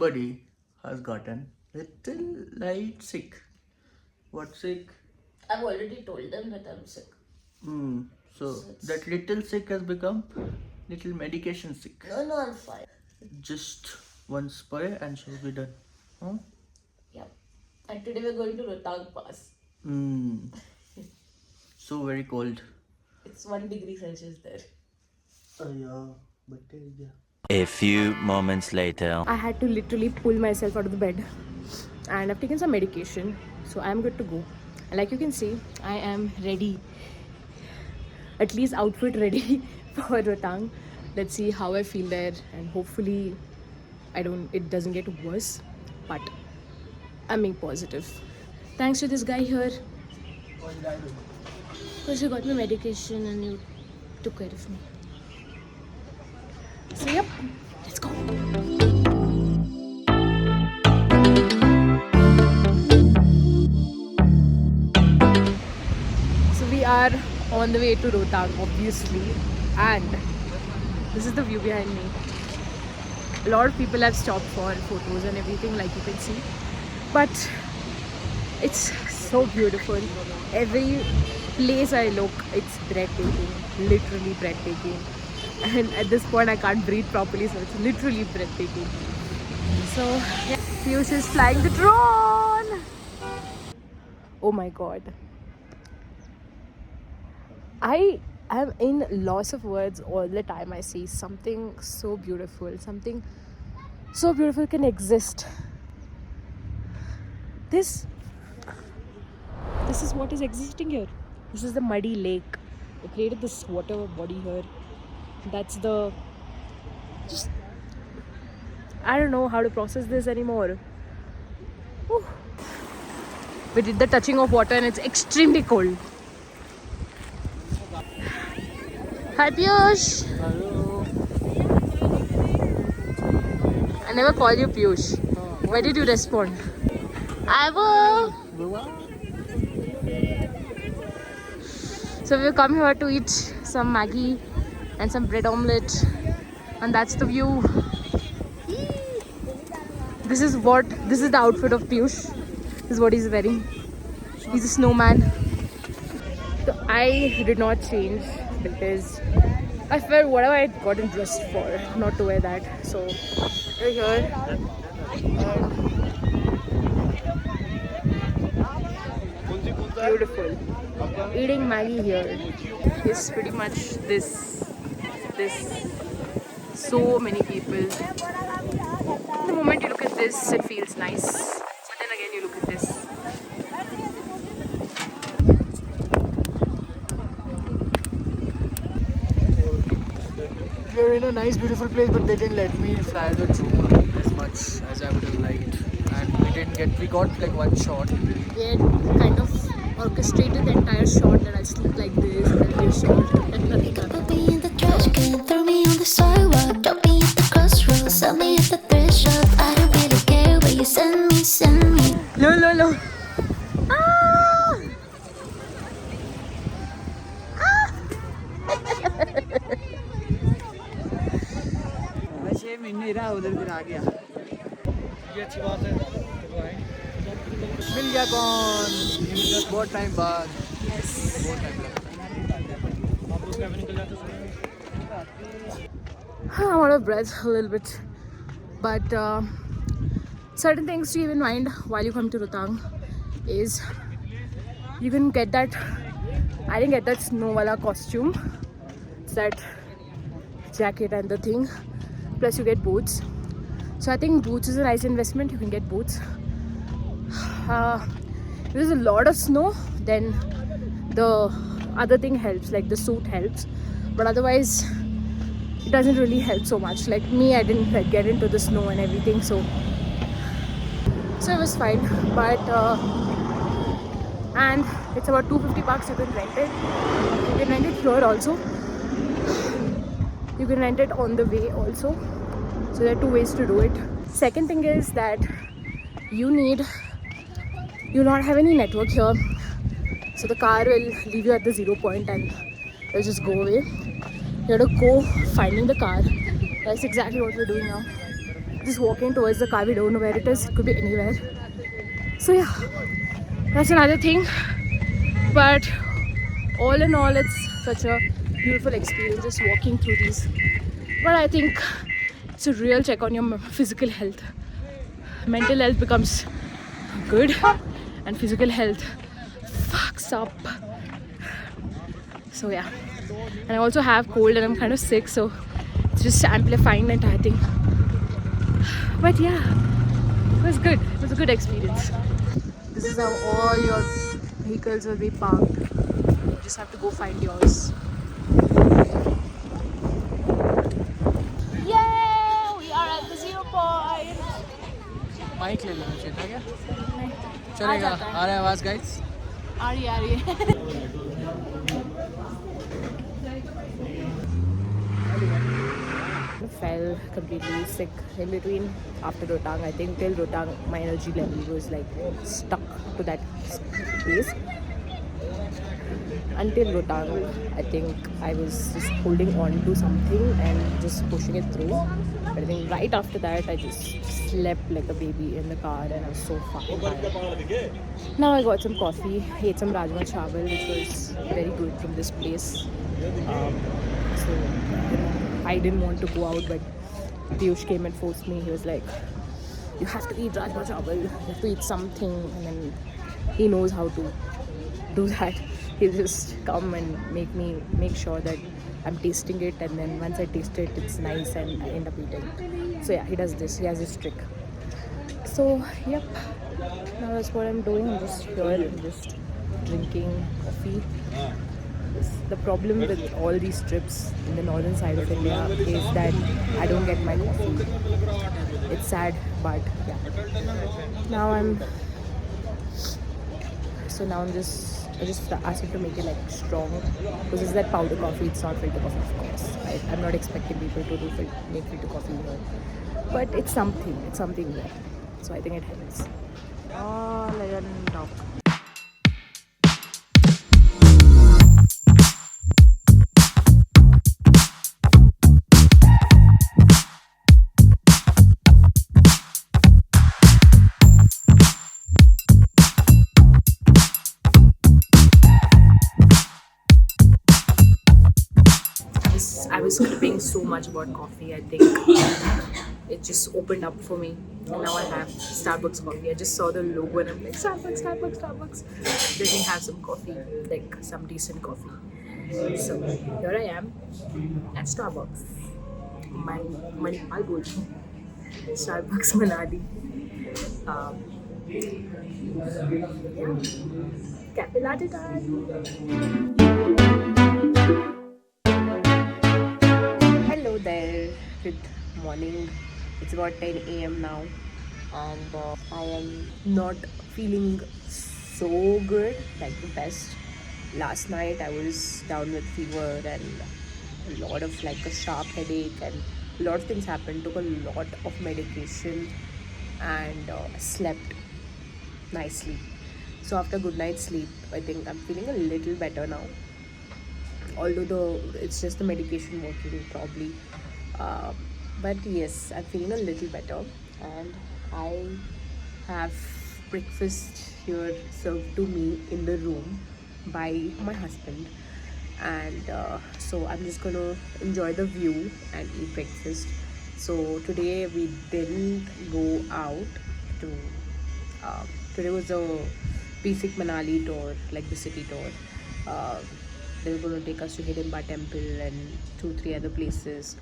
somebody has gotten little light sick. What sick? I've already told them that I'm sick. So that little sick has become little medication sick. No, I'm fine. Just one spray and she'll be done. Huh? Yeah. And today we're going to Rohtang Pass. So very cold. It's 1 degree Celsius there. Yeah, but yeah. A few moments later. I had to literally pull myself out of the bed, and I've taken some medication, so I'm good to go. And like you can see, I am ready, at least outfit ready for Rohtang. Let's see how I feel there, and hopefully it doesn't get worse, but I'm being positive. Thanks to this guy here. Because you got me medication and you took care of me. So yep, let's go. So we are on the way to Rohtang, obviously, and this is the view behind me. A lot of people have stopped for photos and everything, like you can see, but it's so beautiful. Every place I look, it's breathtaking, literally breathtaking. And at this point I can't breathe properly, so it's literally breathtaking. So yeah, Piyush is flying the drone. Oh my god, I am in loss of words all the time. I see something so beautiful, something so beautiful can exist. This is what is existing here. This is the muddy lake. They created this water body here. That's the just I don't know how to process this anymore. Whew. We did the touching of water and it's extremely cold. Hi Piyush. Hello. I never called you Piyush. Why did you respond? I will. So we've come here to eat some Maggi and some bread omelette, and that's the view. This is the outfit of Piyush. This is what he's wearing. He's a snowman. So I did not change because I felt whatever I had gotten dressed for, not to wear that. So we're here. Beautiful. Eating Maggi here is pretty much this. So many people. The moment you look at this, it feels nice. But then again, you look at this. We're in a nice, beautiful place, but they didn't let me fly the drone as much as I would have liked. And we got like one shot. We had kind of orchestrated the entire shot that I sleep like this, and then shot, and nothing happened. Put me in the trash can, throw me on the sidewalk, drop me at the crossroads, sell me at the thrift shop. I don't really care where you send me, send me. No. उधर फिर आ गया ये अच्छी बात है मिल गया कौन बहुत टाइम बाद बहुत time I'm out of breath a little bit, but certain things to keep in mind while you come to Rohtang is you can get that. I didn't get that snow wala costume. It's that jacket and the thing. Plus you get boots. So I think boots is a nice investment. You can get boots. If there's a lot of snow, then the other thing helps, like the suit helps. But otherwise, it doesn't really help so much. Like me, I didn't like get into the snow and everything, so it was fine. But and it's about $250. You can rent it. You can rent it here also. You can rent it on the way also. So there are two ways to do it. Second thing is that you not have any network here. So the car will leave you at the 0 point and it'll just go away. You have to go finding the car. That's exactly what we're doing now. just walking towards the car. We don't know where it is. It could be anywhere. So yeah, that's another thing. But all in all, it's such a beautiful experience just walking through these. But I think it's a real check on your physical health. Mental health becomes good and physical health fucks up. So yeah, and I also have cold and I'm kind of sick, so it's just amplifying the entire thing. But yeah, it was good. It was a good experience. This is how all your vehicles will be parked. You just have to go find yours. Yay! We are at the 0 point. Mic ले लेना चाहिए था क्या? चलेगा, आ रहा है आवाज़ guys? आ रही है. Fell completely sick in between after Rotang. I think till Rotang my energy level was like stuck to that place. Until Rotang, I think I was just holding on to something and just pushing it through. But I think right after that, I just slept like a baby in the car and I was so fucking tired. Now I got some coffee, ate some Rajma Chawal, which was very good from this place. So I didn't want to go out, but Piyush came and forced me. He was like, you have to eat Rajma Chawal, you have to eat something. And then he knows how to do that. He'll just come and make sure that I'm tasting it, and then once I taste it, it's nice and I end up eating. So yeah, he does this. He has this trick. So yep, now that's what I'm doing. I'm just here. I'm just drinking coffee. The problem with all these trips in the northern side of India is that I don't get my coffee. It's sad, but yeah. Now I just asked him to make it like strong, because it's that powder coffee, it's not filter coffee, of course. I'm not expecting people to make filter coffee here, but it's something there. So I think it helps. Oh, legend talk. I was cribbing so much about coffee. I think it just opened up for me. And now I have Starbucks coffee. I just saw the logo and I'm like, Starbucks. Let me have some coffee, like some decent coffee. So here I am at Starbucks. Manipal Boji. Starbucks Manali. Cafe latte time. Hello there, good morning. It's about 10 a.m. now, and I am not feeling so good, like the best. Last night I was down with fever and a lot of like a sharp headache, and a lot of things happened. Took a lot of medication and slept nicely. So after a good night's sleep, I think I'm feeling a little better now. Although it's just the medication working probably, but yes, I'm feeling a little better, and I have breakfast here served to me in the room by my husband, and so I'm just gonna enjoy the view and eat breakfast. So today we didn't go out to today was a basic Manali tour, like the city tour. They were going to take us to Hidimba Temple and 2-3 other places,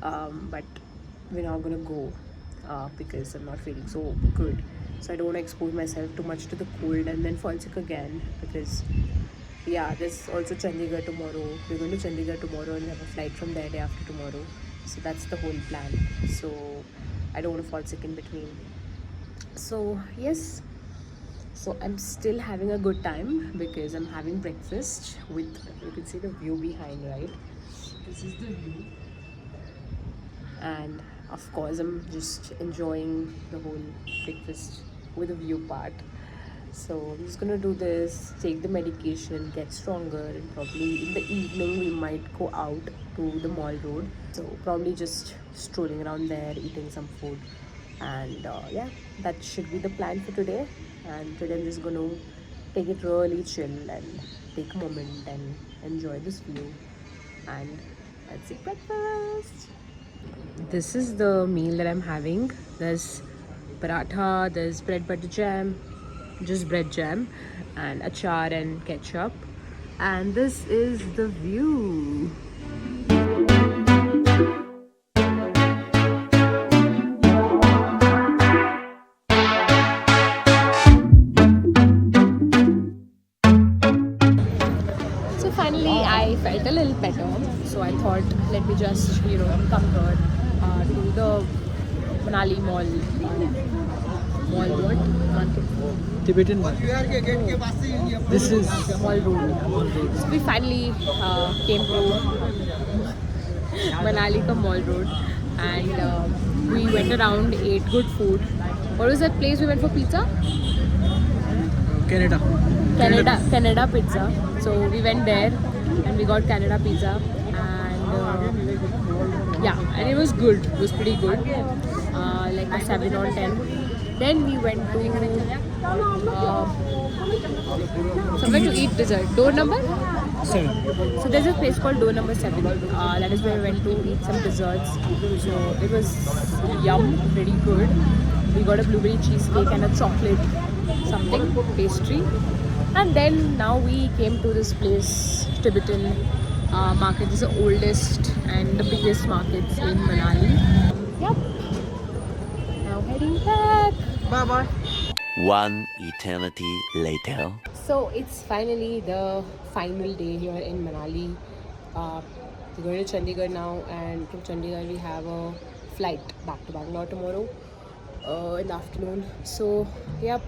but we're not going to go because I'm not feeling so good. So I don't want to expose myself too much to the cold and then fall sick again, because yeah, there's also Chandigarh tomorrow. We're going to Chandigarh tomorrow and have a flight from there day after tomorrow. So that's the whole plan. So I don't want to fall sick in between. So yes. So I'm still having a good time because I'm having breakfast with, you can see the view behind, right? This is the view. And of course I'm just enjoying the whole breakfast with the view part. So I'm just gonna do this, take the medication, get stronger, and probably in the evening we might go out to the Mall Road. So probably just strolling around there, eating some food. And yeah, that should be the plan for today. And today I'm just going to take it really chill and take a moment and enjoy this view. And let's eat breakfast. This is the meal that I'm having. There's paratha, there's bread butter jam, just bread jam, and achar and ketchup. And this is the view. So finally I felt a little better, so I thought let me just come here to the Manali mall what? Market. Tibetan one. This is Mall Road. So we finally came to Manali ka Mall Road, and we went around, ate good food. What was that place we went for pizza? Canada Pizza. So we went there and we got Canada Pizza, and yeah, and it was good. It was pretty good, like a 7 or 10. Then we went to somewhere to eat dessert. Door number 7. So there's a place called door number 7. That is where we went to eat some desserts. So it was yum, pretty good. We got a blueberry cheesecake and a chocolate something pastry. And then now we came to this place, Tibetan market. This is the oldest and the biggest markets in Manali. Yep. Now heading back. Bye bye. One eternity later. So it's finally the final day here in Manali. We're going to Chandigarh now, and from Chandigarh we have a flight back to Bangalore tomorrow in the afternoon. So yep,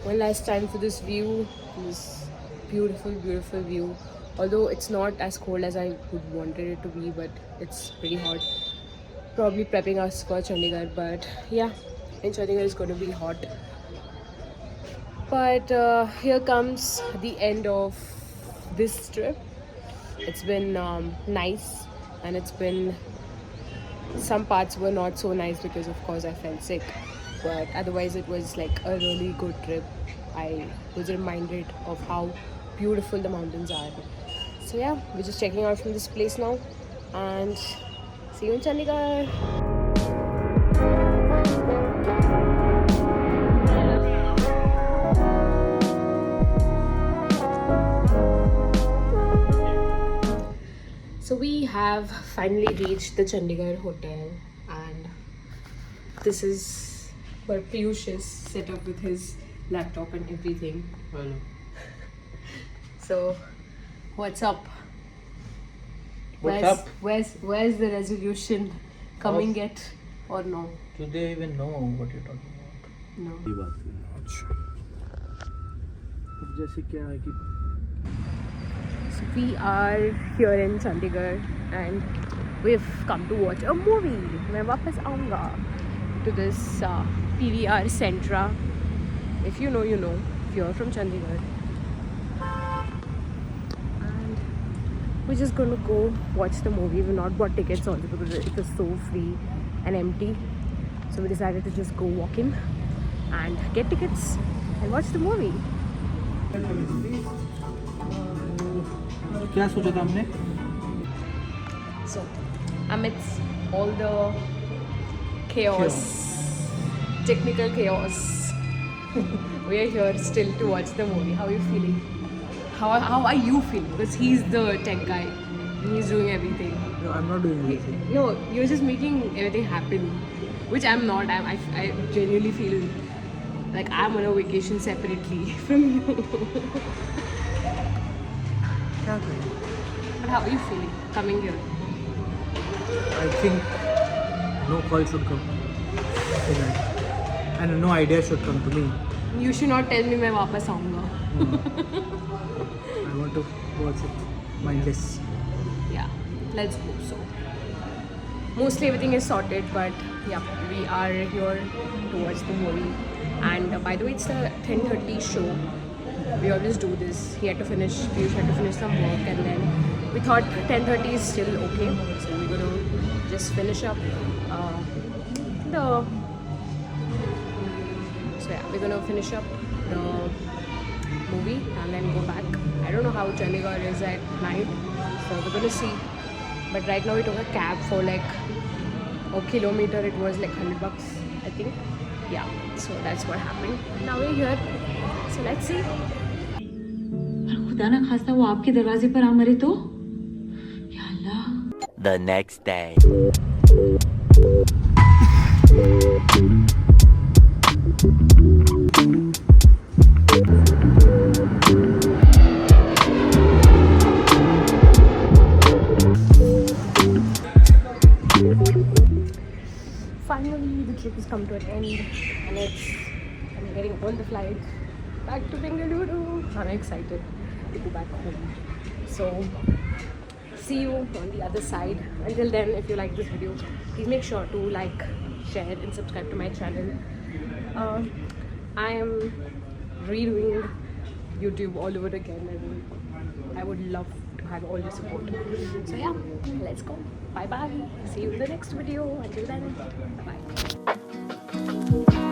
one last time for this view, this beautiful view. Although it's not as cold as I would wanted it to be, but it's pretty hot. Probably prepping us for Chandigarh, but yeah, in Chandigarh it's going to be hot. But here comes the end of this trip. It's been nice, and it's been, some parts were not so nice because of course I felt sick, but otherwise it was like a really good trip. I was reminded of how beautiful the mountains are. So yeah, we're just checking out from this place now, and see you in Chandigarh. So we have finally reached the Chandigarh hotel, and this is where Piyush is set up with his laptop and everything. Hello. So what's up? What's up? Where's the resolution coming yet or no? Do they even know what you're talking about? No. अब जैसे क्या है कि So we are here in Chandigarh and we've come to watch a movie. मैं वापस आऊँगा to this PVR Centra. If you know, you know. If you're from Chandigarh. And we're just going to go watch the movie. We've not bought tickets also because it was so free and empty. So we decided to just go walk in and get tickets and watch the movie. क्या सोचा था हमने? So, amidst all the chaos, technical chaos, we are here still to watch the movie. How are you feeling? How are you feeling? Because he's the tech guy. He's doing everything. No, I'm not doing anything. No, you're just making everything happen, which I'm not. I genuinely feel like I'm on a vacation separately from you. क्या करें? But how are you feeling coming here? I think no call should come tonight, and no idea should come to me. You should not tell me मैं वापस आऊँगा. I want to watch it mindless. Yeah, let's hope so. Mostly everything is sorted, but yeah, we are here to watch the movie. And by the way, it's the 10:30 show. We always do this. He had to finish some work, and then we thought 10:30 is still okay. So we're gonna just finish up the we're gonna finish up the movie and then go back. I don't know how Chandigarh is at night, so we're gonna see. But right now we took a cab for like a kilometer. It was like $100, I think. Yeah, so that's what happened. Now we're here, so let's see. खुदा ना खास्ता वो आपके दरवाजे पर आ मरे तो या अल्लाह। The next day. Finally, the trip has come to an end, and I'm getting on the flight back to Bengaluru. I'm excited to go back home. So, see you on the other side. Until then, if you like this video, please make sure to like, share, and subscribe to my channel. I am redoing YouTube all over again, and I would love to have all your support. So yeah, let's go. Bye bye. See you in the next video. Until then, bye bye.